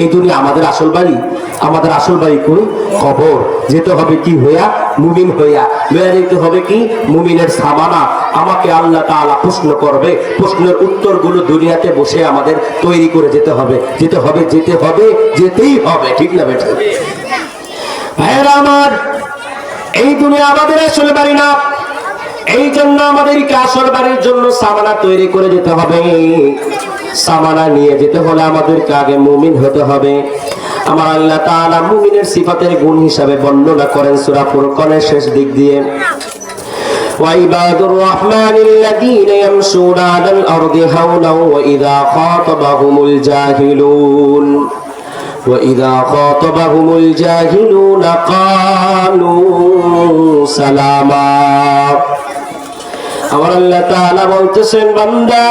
এই দুনিয়া আমাদের আসল বাড়ি? আমাদের আসল বাড়ি কই? কবর। যেতে হবে কি হইয়া? মুমিন হইয়া। লইয়া যেতে হবে কি? মুমিনের সামানা। আমাকে আল্লাহ তাআলা প্রশ্ন করবে, প্রশ্নের উত্তরগুলো দুনিয়াতে বসে আমাদের তৈরি করে যেতে হবে, যেতে হবে, যেতে হবে, যেতেই হবে। ঠিক না বেটা? ভাইরা আমার, এই দুনিয়া আমাদের আসল বাড়ি না। এই জন্য আমাদেরকে আসল বাড়ির জন্য সামানা তৈরি করে যেতে হবে। সামানা নিয়ে যেতে হলে আমাদেরকে আগে মুমিন হতে হবে। আমার আল্লাহ তাআলা মুমিনের সিফাতের গুণ হিসাবে বর্ণনা করেন সূরা ফুরকানের শেষ দিক দিয়ে, وعباد الرحمن الذين يمشون على الأرض هونا وإذا خاطبهم الجاهلون قالوا سلاما। আমার আল্লাহ তাআলা বলতেছেন, বান্দা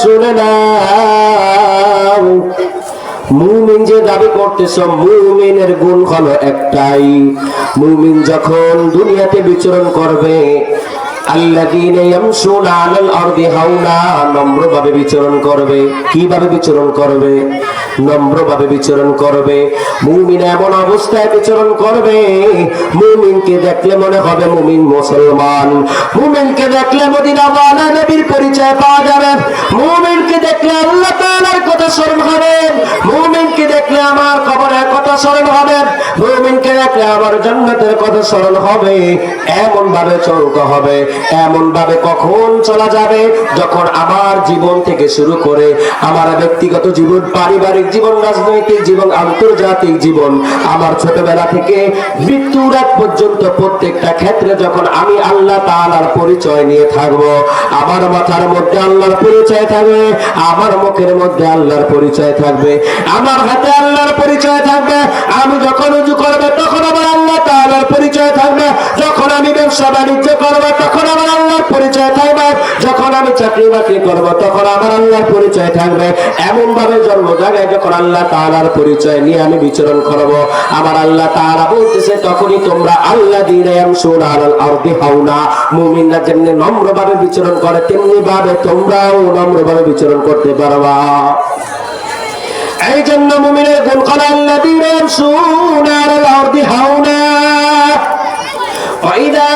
শুনে নাও, মুমিন যে দাবি করতেছ, মুমিনের গুণ হলো একটাই। মুমিন যখন দুনিয়াতে বিচরণ করবে, আল্লাযীনা ইয়ামশুনা আলাল আরদি হাওনা, নম্রভাবে বিচরণ করবে। কিভাবে বিচরণ করবে? নম্রভাবে বিচরণ করবে। মুমিন এমন অবস্থায় বিচরণ করবে, মুমিনকে দেখলে মনে হবে মুমিন মুসলমান। মুমিনকে দেখলে মদিনাওয়ালা নবীর পরিচয় পাওয়া যাবে। মুমিনকে দেখলে আল্লাহ তাআলার কথা স্মরণ হবে। মুমিনকে দেখলে আমার কবরের কথা স্মরণ হবে। মুমিনকে দেখলে আমার জান্নাতের কথা স্মরণ হবে। এমন ভাবে চলতে হবে। এমন ভাবে কখন চলা যাবে? যখন আমার জীবন থেকে শুরু করে আমার ব্যক্তিগত জীবন, পারিবারিক জীবন, রাজনৈতিক জীবন, আন্তর্জাতিক জীবন, আমার ছোটবেলা থেকে মৃত্যুর আগ পর্যন্ত প্রত্যেকটা ক্ষেত্রে যখন আমি আল্লাহ তাআলার পরিচয় নিয়ে থাকবো, আমার মাথার মধ্যে আল্লাহর পরিচয় থাকবে, আমার মুখের মধ্যে আল্লাহর পরিচয় থাকবে, আমার হাতে আল্লাহর পরিচয় থাকবে। আমি যখন উযু করবো তখন আমার আল্লাহ তাআলার পরিচয় থাকবে। যখন আমি ব্যবসা বাণিজ্য করবো তখন আমার আল্লাহর পরিচয় থাকবে। যখন আমি চাকরি বাকরি করবো তখন আমার আল্লাহর পরিচয় থাকবে। এমন ভাবে জন্ম জায়গায় যখন আল্লাহ তাআলার পরিচয় নিয়ে আমি বিচরণ করব, আমার আল্লাহ তাআলা বলতেছে, তখনই তোমরা আল্লাযীনা ইয়ামশুনা আলাল আরদি হাওনা, মুমিনরা যেমনি নম্রভাবে বিচরণ করে তেমনি ভাবে তোমরাও নম্রভাবে বিচরণ করতে পারবা। এই জন্য মুমিনের গুণ হলো আল্লাযীনা ইয়ামশুনা আলাল আরদি হাওনা ওয়া ইযা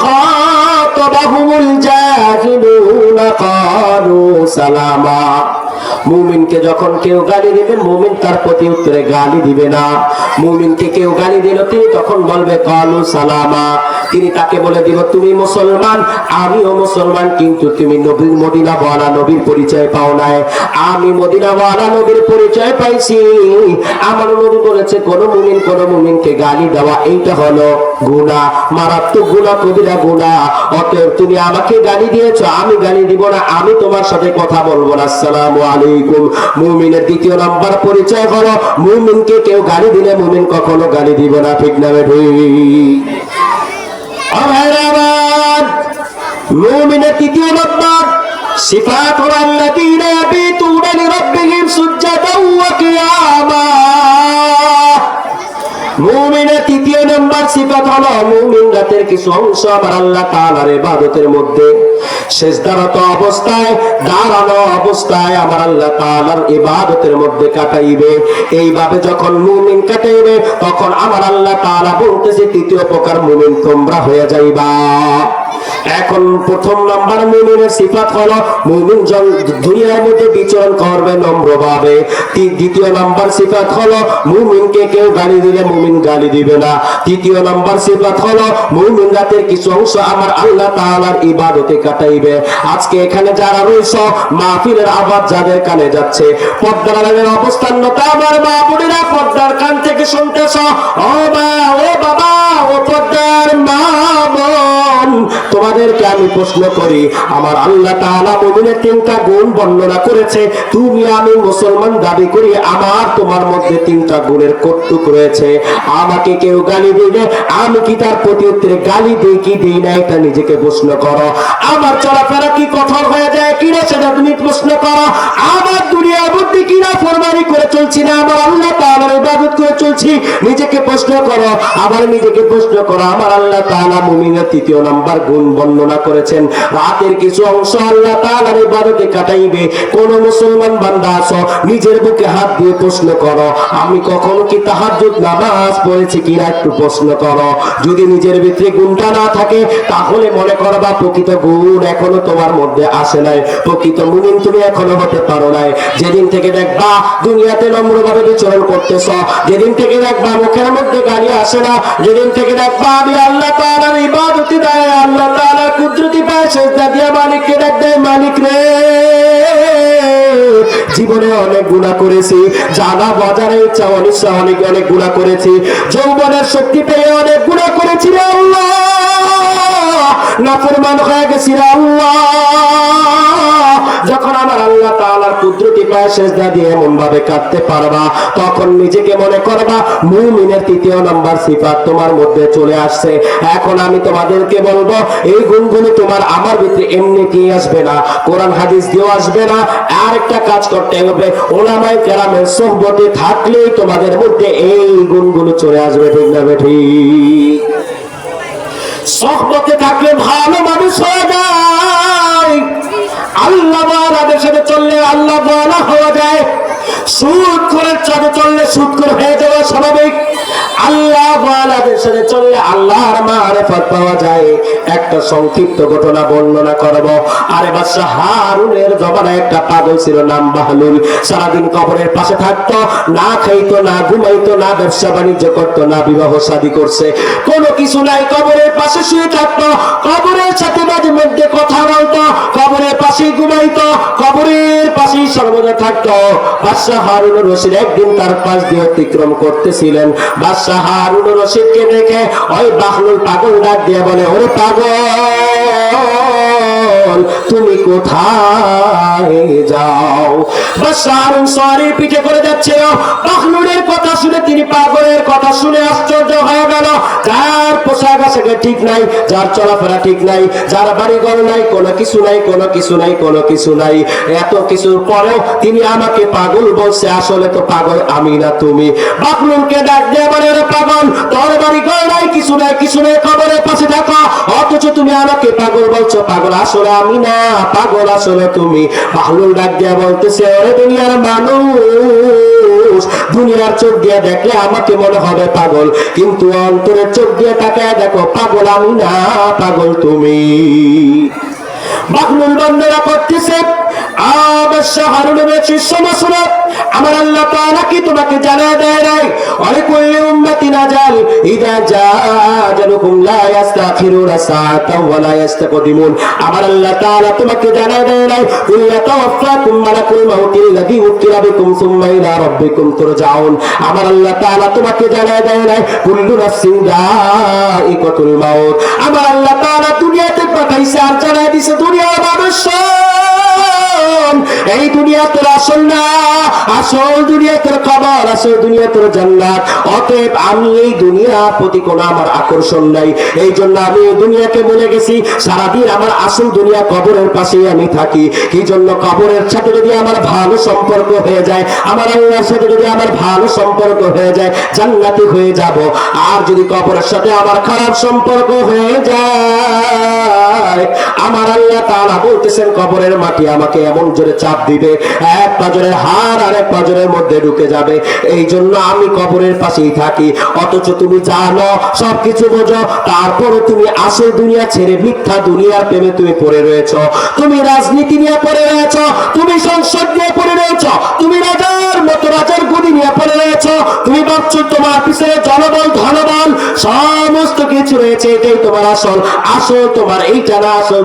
খাতাবাহুমুল জাহিলুনা ক্বালু সালামা। মুমিনকে যখন কেউ গালি দিবে, মুমিন তার প্রতি উত্তরে গালি দিবে না। মুমিনকে কেউ গালি দিল, তিনি তখন বলবে ক্বালু সালামা। তিনি তাকে বলে দিব, তুমি মুসলমান, আমিও মুসলমান, কিন্তু তুমি নবীর মদিনাওয়ালা নবীর পরিচয় পাও নাই। আমি মদিনাওয়ালা নবীর পরিচয় পাইছি। আমার নবী বলেছে, কোন মুমিনকে গালি দেওয়া এইটা হলো গুনাহ, মারাত্মক গুনাহ, কবিরা গুনাহ। অতএব তুমি আমাকে গালি দিয়েছো, আমি গালি দিব না, আমি তোমার সাথে কথা বলবো না। আসসালামু আলাইকুম। মুমিনের দ্বিতীয় নাম্বার পরিচয় হলো, মুমিনকে কেউ গালি দিলে মুমিন কখনো গালি দিব না। ঠিক না বেঠিক? মুমিনের তৃতীয় নাম্বার সিফাত হলো আল্লাযীনা ইয়াবিতুনা লিরাব্বিহিম সুজদান ওয়া কিয়ামা। মুমিনের তৃতীয় নাম্বার সিফাত হলো, মুমিন রাতের কিছু অংশ আমার আল্লাহ তাআলার ইবাদতের মধ্যে সিজদারত অবস্থায়, দাঁড়ানো অবস্থায় আমার আল্লাহ তাআলার ইবাদতের মধ্যে কাটাইবে। এইভাবে যখন মুমিন কাটাইবে, তখন আমার আল্লাহ তাআলা বলতেছে, তৃতীয় প্রকার মুমিন তোমরা হয়ে যাইবা। এখন প্রথম নাম্বার মুমিনের সিফাত হলো, মুমিন দুনিয়ার মধ্যে বিচরণ করবে নম্রভাবে। দ্বিতীয় নাম্বার সিফাত হলো, মুমিনকে কেউ গালি দিলে মুমিন গালি দিবে না। তৃতীয় নাম্বার সিফাত হলো, মুমিন রাতের কিছু অংশ আমার আল্লাহ তাআলার ইবাদতে কাটাইবে। আজকে এখানে যারা রয়েছে, মাহফিলের আওয়াজ যাদের কানে যাচ্ছে, পর্দার আড়ালের অবস্থানরত আমার মা বোনেরা, পর্দার কান থেকে শুনতেছ, ও মা, ও বাবা, ও পর্দার মা বোন, তোমাদেরকে আমি প্রশ্ন করি, আমার আল্লাহ তাআলা মুমিনের তিনটা গুণ বর্ণনা করেছে। তুমি আমি মুসলমান দাবি করি, আমার তোমার মধ্যে তিনটা গুণের কৌতুক রয়েছে। আমাকে কেউ গালি দিলে আমি কি তার প্রতি উত্তরে গালি দিই কি দিই না, এটা নিজেকে প্রশ্ন করো। আমার চলাফেরা কি কঠোর হয়ে যায় কিনা, সেটা তুমি প্রশ্ন করো। আমার দুনিয়ার মধ্যে কিনা ফরমানি করে চলছি না, আমার আল্লাহ তাআলার ইবাদত করে চলছি, নিজেকে প্রশ্ন করো। আবার নিজেকে প্রশ্ন করো, আমার আল্লাহ তাআলা মুমিনের তৃতীয় নাম্বার তাআলার গুণ বর্ণনা করেছেন। রাতের কিছু অংশ আল্লাহ তাআলার ইবাদতে কাটাইবে। কোন মুসলমান বান্দা আছো, নিজের বুকে হাত দিয়ে প্রশ্ন করো, আমি কখনো কি তাহাজ্জুদ নামাজ পড়েছি কিনা একটু প্রশ্ন করো। যদি নিজের ভিতরে গুণটা না থাকে তাহলে মনে করবা প্রকৃত গুণ এখনো তোমার মধ্যে আসে নাই, প্রকৃত মুমিন তুমি এখনো হতে পারো নাই। যেদিন থেকে দেখবা দুনিয়াতে নম্রভাবে বিচরণ করতেছ, যেদিন থেকে দেখবা মুখের মধ্যে গালি আসে না, যেদিন থেকে দেখবা আমি আল্লাহ তাআলার ইবাদতে দেয়, আল্লাহ তাআলার কুদরতি পায়ে সিজদা দিয়ে মালিককে ডাক দেয়, মালিক রে জীবনে অনেক গুনাহ করেছি, জানা বাজারে ইচ্ছা অনিচ্ছা অনেক গুনাহ করেছি, যৌবনের শক্তি পেয়ে অনেক গুনাহ করেছি রে আল্লাহ, নাফরমান হয়ে গেছি রে আল্লাহ। যখন আমার আল্লাহ তাআলার কুদরতি পায়ে সিজদা দিয়ে এমন ভাবে কাঁদতে পারবা, তখন নিজেকে মনে করবা মুমিনের তৃতীয় নাম্বার সিফাত তোমার মধ্যে চলে আসছে। এখন আমি তোমাদেরকে বলবো, এই গুণগুলো তোমার আমার ভিতরে এমনিতে আসবে না, কোরআন হাদিস দিয়েও আসবে না। আর একটা কাজ করতে হবে, ওলামায়ে কেরামের সোহবতে থাকলেই তোমাদের মধ্যে এই গুণগুলো চলে আসবে। ঠিক না ঠিক? সোহবতে থাকলে ভালো মানুষ হয়ে যায়, আল্লাহ ওয়ালাদের সাথে চললে আল্লাহ ওয়ালা হওয়া যায়, সুদ করে চললে সুদ করে হয়ে যাওয়া স্বাভাবিক, আল্লাহ ওয়ালাদের সাথে চললে আল্লাহর মারিফত পাওয়া যায়। একটা সংক্ষিপ্ত ঘটনা বর্ণনা করব। আরে বাদশা হারুনের জমানায় একটা পাগল ছিল, নাম বাহলুল। সারাদিন কবরের পাশে থাকতো, না খাইতো, না ঘুমাইতো, না ব্যবসা বাণিজ্য করতো, না বিবাহ শাদী করছে, কোনো কিছু নাই, কবরের পাশে শুয়ে থাকতো, কবরের সাথে মাঝে মধ্যে কথা বলতো, কবরের পাশেই ঘুমাইতো, কবরের পাশেই সর্বদা থাকতো। বাদশা হারুনুর রশিদ একদিন তার পাশ দিয়ে অতিক্রম করতেছিলেন। বাদশা হারুনুর রশিদকে দেখে ওই বাহলুল পাগল ডাক দিয়ে বলে, ওরে পাগল, তুমি কোথায় যাও? বাদশা হারুন সওয়ারির পিঠে করে যাচ্ছে, বাহলুলের কথা শুনে তিনি পাগলের কথা শুনে আশ্চর্য হয়ে গেল। যার পোশাক আশাক ঠিক নাই, যার চলাফেরা ঠিক নাই, যার বাড়ি ঘর নাই, কোনো কিছু নাই, কোনো কিছু নাই, কোনো কিছু নাই, এত কিছুর পরেও তিনি আমাকে পাগল বলছে, আসলে তো পাগল আমি না তুমি। বাহলুলকে ডাক দিয়ে বলে, রে পাগল, তোর বাড়ি ঘর নাই, কিছু নাই, কিছু নাই, কবরের পাশে থাকো, অথচ তুমি আমাকে পাগল বলছো, পাগল আসলে আমি না, পাগল আসলে তুমি। বাহলুল ডাক দিয়ে বলতেছে, ওরে দুনিয়ার মানুষ, দুনিয়ার চোখ দিয়ে দেখলে আমাকে মনে হবে পাগল, কিন্তু অন্তরের চোখ দিয়ে তাকায় দেখো, পাগল আমি না, পাগল তুমি। বাহলুল বন্দনা করতেছে, বাদশা হারুনের শিষ্য, আমার আল্লাহ তাআলা কি তোমাকে জানায় দেয় নাই? ওয়ালিকুল্লি উম্মাতিন আজাল, ইযা জাআ আজালুকুম লা ইস্তাখিরুনা সাআতাও ওয়া লা ইস্তাকদিমুন। আমার আল্লাহ তাআলা তোমাকে জানায় দেয় নাই, কুল্লা তাওয়াফাকুম মালাকুল মাউতিল্লাযী উকিলা বিকুম সুম্মা ইলা রাব্বিকুম তুরজাউন। আমার আল্লাহ তাআলা তোমাকে জানায় দেয় নাই, কুল্লু নাফসিন যায়িকাতুল মাউত। আমার আল্লাহ তাআলা দুনিয়াতে পাঠাইছে আর জানায় দিছে, দুনিয়ার মানুষ এই দুনিয়া তোর আসল না, আসল দুনিয়া তোর কবর, আসল দুনিয়া তোর জান্নাত। অতএব আমি এই দুনিয়ার প্রতি কোনো আমার আকর্ষণ নাই, এই জন্য আমি এই দুনিয়াকে বলে গেছি, সারাদিন আমার আসল দুনিয়া কবরের পাশেই আমি থাকি। এই জন্য কবরের সাথে যদি আমার ভালো সম্পর্ক হয়ে যায়, আমার আল্লাহর সাথে যদি আমার ভালো সম্পর্ক হয়ে যায়, জান্নাতি হয়ে যাব। আর যদি কবরের সাথে আমার খারাপ সম্পর্ক হয়ে যায়, আমার আল্লাহ তাআলা বলতেছেন, কবরের মাটি আমাকে এমন জোরে চাপ দিবে, এক পাজরের হাড় আর এক পাজরের মধ্যে ঢুকে যাবে। এই জন্য আমি কবরের পাশেই থাকি। অথচ তুমি জানো, সবকিছু বোঝো, তারপরে তুমি আসল দুনিয়া ছেড়ে মিথ্যা দুনিয়ার প্রেমে তুমি পড়ে রয়েছো, তুমি রাজনীতি নিয়ে পড়ে রয়েছো, তুমি সংসদ নিয়ে পড়ে রয়েছো, তুমি রাজার মতো রাজার গদি নিয়ে পড়ে রয়েছো, তুমি ভাবছো তোমার পিছনে জনবল ধনবল সমস্ত কিছু রয়েছে, এটাই তোমার আসল, আসল তোমার এইটা না, আসল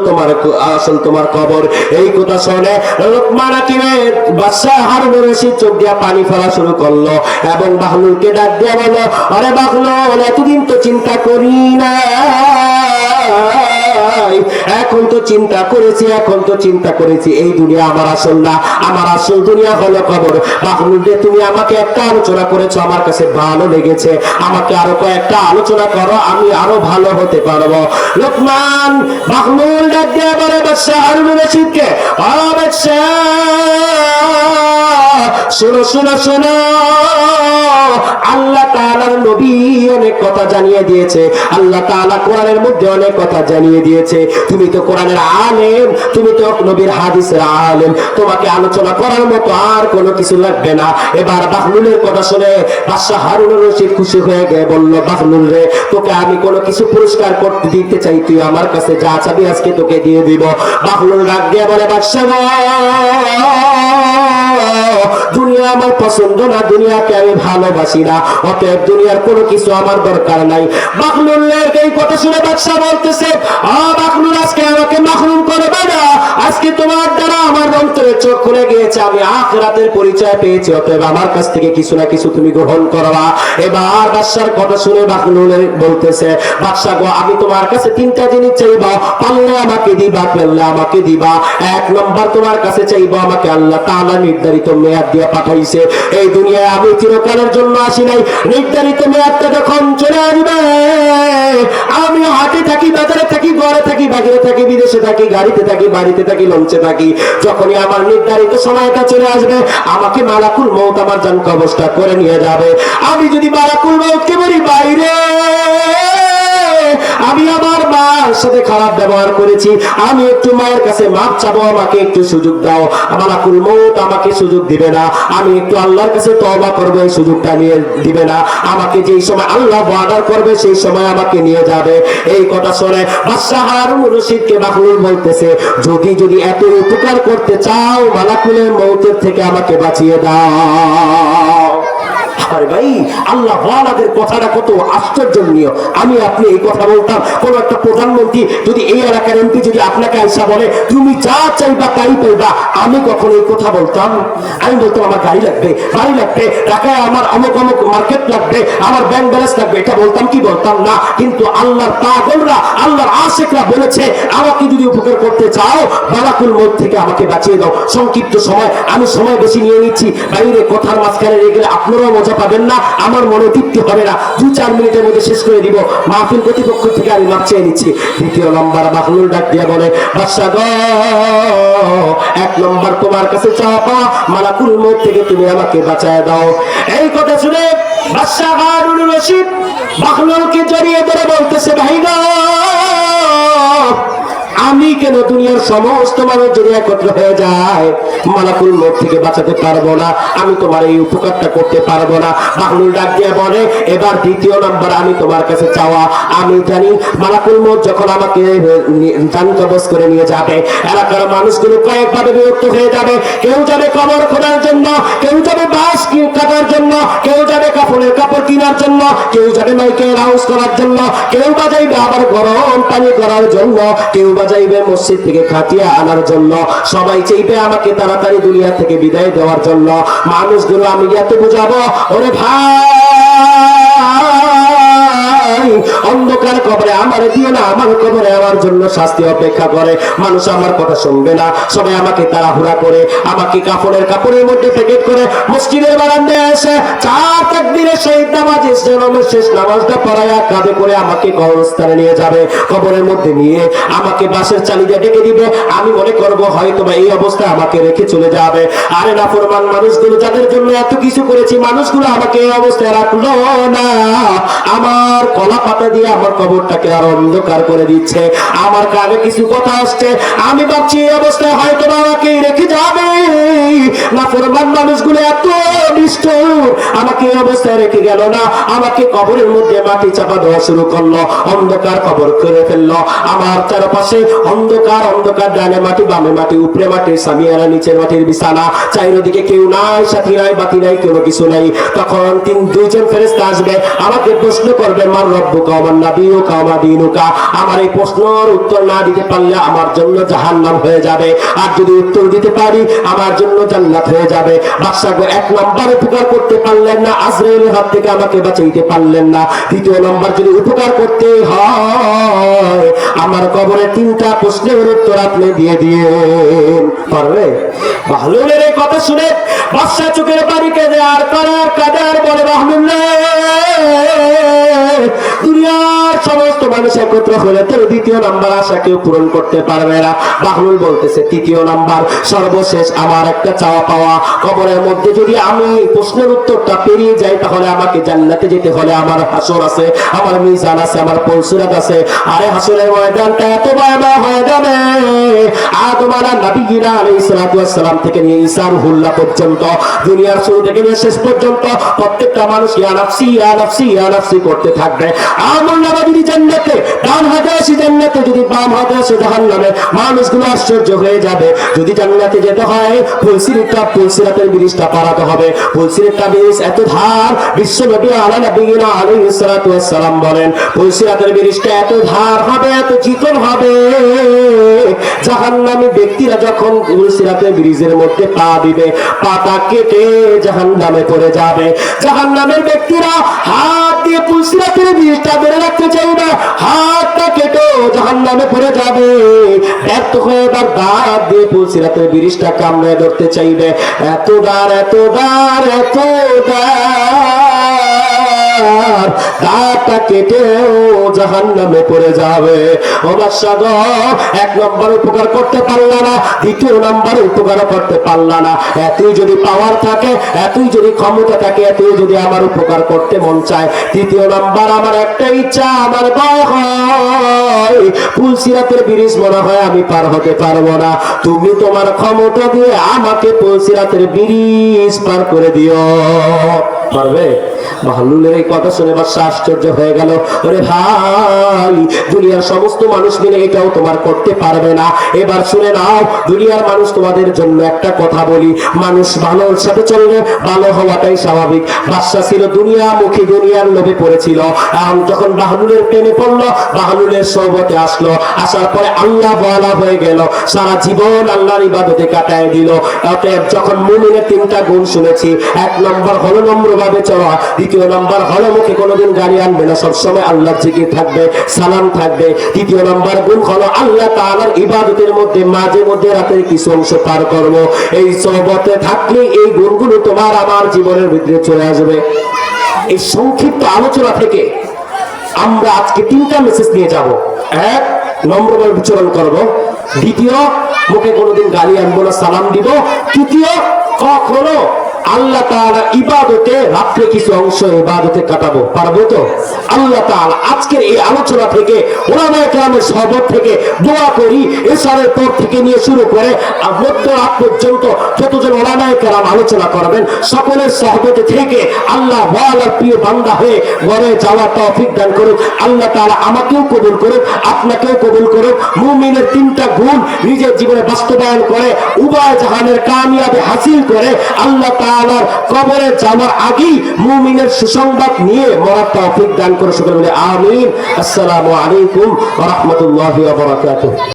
তোমার কবর। এই কথা শুনে লোকমান হাকিমে বাদশা হারুনুর রশিদ চোখ দিয়ে পানি ফেলা শুরু করলো এবং বাহলুলকে ডাক দিয়ে বলল, আরে বাহলুল, এতদিন তো চিন্তা করি না, এখন তো চিন্তা করেছি, এই দুনিয়া আমার আসল না, আমার আসল দুনিয়া হলো কবর। বাহলুল, তুমি আমাকে একটা আলোচনা করেছো, আমার কাছে ভালো লেগেছে, আমাকে আরো কয়েকটা আলোচনা করো, আমি আরো ভালো হতে পারবো। লোকমান বাহলুল ডাক দিয়ে বলে বাদশা হারুনুর রশিদকে, শোনো, আল্লাহ তাআলার নবী অনেক কথা জানিয়ে দিয়েছে, আল্লাহ তাআলা কোরআনের মধ্যে অনেক কথা জানিয়ে দিয়েছে। তুমি তো কোরআনের আলেম, তুমি তো নবীর হাদিসের আলেম, তোমাকে আলোচনা করার মতো আর কোনো কিছু লাগবে না। এবার বাহলুলের কথা শুনে বাদশা হারুনুর রশিদ খুশি হয়ে গিয়ে বলল, বাহলুল রে, তোকে আমি কোনো কিছু পুরস্কার করতে দিতে চাই, তুই আমার কাছে যা চাবি আজকে তোকে দিয়ে দিব। বাহলুল ডাক দিয়ে বলে, বাদশা দুনিয়া আমার পছন্দ না, দুনিয়াকে আমি ভালোবাসি না, অতএব দুনিয়ার কোনো কিছু আমার দরকার নাই। বাহলুলের এই কথা শুনে বাদশা বলতেছে, বাহলুল আজকে আমাকে মাহরুম করবে না, আজকে তোমার দ্বারা আমার অন্তরে চোখ খুলে গিয়েছে, আমি আখিরাতের পরিচয় পেয়েছি, অতএব আমার কাছ থেকে কিছু না কিছু তুমি গ্রহণ করবা। এবার বাদশার কথা শুনে বাহলুল বলতেছে, বাদশা গো, আমি তোমার কাছে তিনটা জিনিস চাইবা, পারলে আমাকে দিবা, পারলে আমাকে দিবা। এক নম্বর তোমার কাছে চাইবো, আমাকে আল্লাহ তাআলা নির্ধারিত মেয়াদ দিয়ে পাঠাইছে, এই দুনিয়ায় আমি চিরকালের জন্য আসি নাই, নির্ধারিত মেয়াদটা যখন চলে আসবে, আমি হাটে থাকি, বাজারে থাকি, ঘরে থাকি, বাজারে থাকি, বিদেশে থাকি, গাড়িতে থাকি, বাড়িতে থাকি, লঞ্চে থাকি, যখনই আমার নির্ধারিত সময়টা চলে আসবে, আমাকে মালাকুল মউত আমার জান কবজটা করে নিয়ে যাবে। আমি যদি মালাকুল মউতকে বলি, বাইরে আমি আমার মার সাথে খারাপ ব্যবহার করেছি, আমি একটু মায়ের কাছে মাপ চাবো, আমাকে একটু সুযোগ দাও, মালাকুল মউত আমাকে সুযোগ দিবে না। আমি একটু আল্লাহর কাছে তওবা করবো, এই সুযোগটা নিয়ে দিবে না। আমাকে যেই সময় আল্লাহ ওয়াদা করবে সেই সময় আমাকে নিয়ে যাবে। এই কথা শুনে বাদশা হারুনুর রশিদকে বাহলুল বলতেছে, যদি এত উপকার করতে চাও, মালাকুলের মউতের থেকে আমাকে বাঁচিয়ে দাও। আরে ভাই, আল্লাহ ওয়ালাদের কথাটা কত আশ্চর্যজনীয়। আমি আপনি এই কথা বলতাম, কোন একটা প্রধানমন্ত্রী যদি এই এলাকার এমপি যদি আপনাকে আইসা বলে তুমি যা চাইবা তাই পাইবা, আমি কখন এই কথা বলতাম? আমি বলতাম আমার গাড়ি লাগবে, বাড়ি লাগবে, ঢাকায় আমার অমুক অমুক মার্কেট লাগবে, আমার ব্যাংক ব্যালেন্স লাগবে, এটা বলতাম কি বলতাম না? কিন্তু আল্লাহর পাগলরা, আল্লাহর আশিকরা বলেছে, আমাকে যদি উপকার করতে চাও, মালাকুল মউত থেকে আমাকে বাঁচিয়ে দাও। সংক্ষিপ্ত সময়, আমি সময় বেশি নিয়ে নিচ্ছি, বাইরে কথার মাঝখানে রেখে গেলে আপনারাও মজা পাবেন না, আমার মনে তৃপ্তি হবে না, 2-4 মিনিটের মধ্যে শেষ করে দিব। মাহফিল কর্তৃপক্ষ থেকে আমি মাপ চেয়ে নিচ্ছি। দ্বিতীয় নম্বর বাহলুল ডাক দিয়া বলে, বাদশা গো, 1 নম্বর তোমার কাছে চাওয়া, মালাকুল মউত থেকে তুমি আমাকে বাঁচায় দাও। এই কথা শুনে বাদশা হারুনুর রশিদ বাহলুলকে জড়িয়ে ধরে বলতেছে, ভাই গো, আমি কেন দুনিয়ার সমস্ত মানুষ যদি একত্র হয়ে যায় মালাকুল মউত থেকে বাঁচাতে পারবো না, আমি তোমার এই উপকারটা করতে পারবো না। বাহলুল ডাক দিয়ে বলে, এবার দ্বিতীয় নাম্বার আমি তোমার কাছে চাওয়া, আমি জানি মালাকুল মউত যখন আমাকে জান কবজ করে নিয়ে যাবে, এলাকার মানুষগুলো কয়েকভাবে বিরক্ত হয়ে যাবে। কেউ যাবে কবর খোঁড়ার জন্য, কেউ যাবে বাঁশ কাটার জন্য, কেউ যাবে কাপড়ের কাপড় কেনার জন্য, কেউ যাবে মাইকে অ্যানাউন্স করার জন্য, কেউ বাজাইবে আবার গরম পানি করার জন্য, কেউ বাজাইবে মসজিদ থেকে খাটিয়া আনার জন্য, সবাই চাইবে আমাকে তাড়াতাড়ি দুনিয়া থেকে বিদায় দেওয়ার জন্য। মানুষগুলো আমি এত বুঝাবো, ওরে ভাই, অন্ধকার কবরে আমার দিও না, আমার কবরে আমার জন্য শাস্তি অপেক্ষা করে। মানুষ আমার কথা শুনবে না, সবাই আমাকে তাড়াহুড়া করে, আমাকে কাপড়ের মধ্যে প্যাকেট করে মসজিদের বারান্দায় এসে 4 তাকবীরের শহীদ নামাজ, ইসলামের শেষ নামাজটা পড়ায়া কাঁধে করে আমাকে কবরস্থানে নিয়ে যাবে। কবরের মধ্যে নিয়ে আমাকে বাঁশের চালি দিয়ে ডেকে দিবে। আমি মনে করবো হয়তো বা এই অবস্থায় আমাকে রেখে চলে যাবে। আরে নাফরমান মানুষগুলো, যাদের জন্য এত কিছু করেছি, মানুষগুলো আমাকে এই অবস্থায় রাখলো না, আমার কলা পাতা দিয়ে আমার কবরটাকে আর অন্ধকার করে দিচ্ছে। আমার কানে কিছু কথা আসছে, আমি ভাবছি এই অবস্থায় হয়তো আমাকে রেখে যাবে। নাফরমান মানুষগুলো এত নিষ্ঠুর, আমাকে এই অবস্থায় রেখে গেল না, আমাকে কবরের মধ্যে মাটি চাপা দেওয়া শুরু করলো, অন্ধকার কবর করে ফেললো। আমার চারপাশে অন্ধকার, ডানে মাটি, বামে মাটি, উপরে মাটি, সামিয়ানা, নিচের মাটির বিছানা, চারিদিকে কেউ নাই, সাথী নাই, বাতি নাই, কোনো কিছু নাই। তখন 2জন ফেরেশতা আসবে, আমাকে প্রশ্ন করবে, মান রব্বুকা ওয়া মান নাবিয়ুকা ওয়া মা দীনুকা। আমার এই প্রশ্নের উত্তর না দিতে পারলে আমার জন্য জাহান্নাম হয়ে যাবে, আর যদি উত্তর দিতে পারি আমার জন্য জান্নাত হয়ে যাবে। বাদশা গো, 1 নম্বর উপকার করতে পারলেন না, আজরাইলের হাত থেকে আমাকে বাঁচাইতে পারলেন না। দ্বিতীয় নম্বর যদি উপকার করতে হয়, আমার কবরে 3টা প্রশ্নের উত্তর আপনি দিয়ে দিন, পারবে? বাহলুলের এই কথা শুনে বাদশা চোখের পানি কেঁদে আর কাঁদে আর বলে, বাহলুল, দুনিয়ার সমস্ত মানুষ মানুষ একত্র হলে তো দ্বিতীয় নাম্বার আশা কেউ পূরণ করতে পারবে না। বাহলুল বলতেছে তৃতীয় নাম্বার সর্বশেষ আমার একটা চাওয়া পাওয়া, কবরের মধ্যে যদি আমি প্রশ্নের উত্তরটা পেরিয়ে যাই তাহলে আমাকে জান্নাতে যেতে হলে আমার হাসর আছে, আমার মিজান আছে, আমার পলসিরাত আছে। আরে হাসরের ময়দানটা এত ভয়াবহ হয়ে যাবে, আদম নবীরা আলাইহিস সালাতু ওয়াস সালাম থেকে নিয়ে ঈসা রুহুল্লাহ পর্যন্ত, দুনিয়ার শুরু থেকে নিয়ে শেষ পর্যন্ত প্রত্যেকটা মানুষ ইয়া নাফসি ইয়া নাফসি ইয়া নাফসি করতে থাকবে। আমল নামা যদি জান্নাতে, ডান হাতে আসে জান্নাতে, যদি বাম হাতে আসে জাহান্নামে, মানুষগুলো আশ্চর্য হয়ে যাবে। যদি জান্নাতে যেতে হয় পুলসিরাতের ব্রিজটা পারাতে হবে। পুলসিরাতের ব্রিজ এত ধার, বিশ্ব নবী নবীরা আলাইহিস সালাতু ওয়াস সালাম বলেন পুলসিরাতের ব্রিজটা এত ধার হবে, এত চিকন হবে, জাহান্নামী ব্যক্তিরা যখন পুলসিরাতের ব্রিজের মধ্যে পা দিবে, পাটা কেটে জাহান্নামে পড়ে যাবে। জাহান্নামের ব্যক্তিরা হাত দিয়ে পুলসিরাতের ব্রিজটা ধরে রাখতে চাইবে, হাতটা কেটে জাহান্নামে পড়ে যাবে। ব্যর্থ হয়ে এবার দাঁত দিয়ে পুলসিরাতের ব্রিজটা কামড়ে ধরতে চাইবে, এত দাঁড় এত দাঁড় এত দাঁতটা কেটেও জাহান্নামে পড়ে যাবে। ও বাদশা গো, এক নম্বর উপকার করতে পারলা না, দ্বিতীয় নম্বর উপকার করতে পারলা না। এতই যদি পাওয়ার থাকে, এতই যদি ক্ষমতা থাকে, এতই যদি আমার উপকার করতে মন চায়, তৃতীয় নম্বর আমার একটা ইচ্ছা, আমার ভয় হয় পুলসিরাতের ব্রিজ মনে হয় আমি পার হতে পারবো না, তুমি তোমার ক্ষমতা দিয়ে আমাকে পুলসিরাতের ব্রিজ পার করে দিও। পারবে? বাহলুলের এই কথা শুনে বাদশা আশ্চর্য হয়ে গেল। ওরে ভাই, দুনিয়ার সমস্ত মানুষ মিলে এটাও তোমার করতে পারবে না। এবার শুনে নাও, দুনিয়ার মানুষ তোমাদের জন্য একটা কথা বলি, মানুষ ভালোর সাথে চললে ভালো হওয়াটাই স্বাভাবিক। বাদশা ছিল দুনিয়ামুখী, দুনিয়ার লোভে পড়েছিল। যখন বাহলুলের প্রেমে পড়লো, বাহলুলের সোহবতে আসলো, আসার পরে আল্লাহ ওয়ালা হয়ে গেল, সারা জীবন আল্লাহর ইবাদতে কাটায় দিল। অতএব যখন মুমিনের তিনটা গুণ শুনেছি, এক নম্বর হলো নম্রভাবে চলা, দ্বিতীয় নম্বর হলো মুখে কোনোদিন গালি আনবে না, সবসময় আল্লাহর জিকির থাকবে, সালাম থাকবে। তৃতীয় নম্বর গুণ হলো আল্লাহ তাআলার ইবাদতের মধ্যে মাঝে মধ্যে রাতের কিছু অংশ পার করব। এই সোহবতে থাকলে এই গুণগুলো তোমার আমার জীবনের ভিতরে চলে আসবে। এই সংক্ষিপ্ত আলোচনা থেকে আমরা আজকে তিনটা মেসেজ নিয়ে যাব। এক, নম্রভাবে বিচরণ করব। দ্বিতীয়, মুখে কোনোদিন গালি আনবো না, সালাম দিব। তৃতীয়, কখনো আল্লাহ তাআলা ইবাদতে রাত্রে কিছু অংশ ইবাদতে কাটাবো। পারবো তো? আল্লাহ তাআলা আজকের এই আলোচনা থেকে, উলামায়ে কেরামের সহবত থেকে দোয়া করি, এশারের পর থেকে নিয়ে শুরু করে মধ্যরাত পর্যন্ত যতজন উলামায়ে কেরাম আলোচনা করবেন, সকলের সহবতে থেকে আল্লাহ ওয়ালার প্রিয় বান্দা হয়ে ঘরে যাওয়ার তৌফিক দান করুন। আল্লাহ তাআলা আমাকেও কবুল করুন, আপনাকেও কবুল করুন। মুমিনের তিনটা গুণ নিজের জীবনে বাস্তবায়ন করে উভয় জাহানের কামিয়াবি হাসিল করে আল্লাহ তাআলার কবরে যাওয়ার আগেই মুমিনের সুসংবাদ নিয়ে মরার তৌফিক দান করে সকলে বলে আমিন। আসসালামু আলাইকুম ওয়া রাহমাতুল্লাহি ওয়া বারাকাতুহু।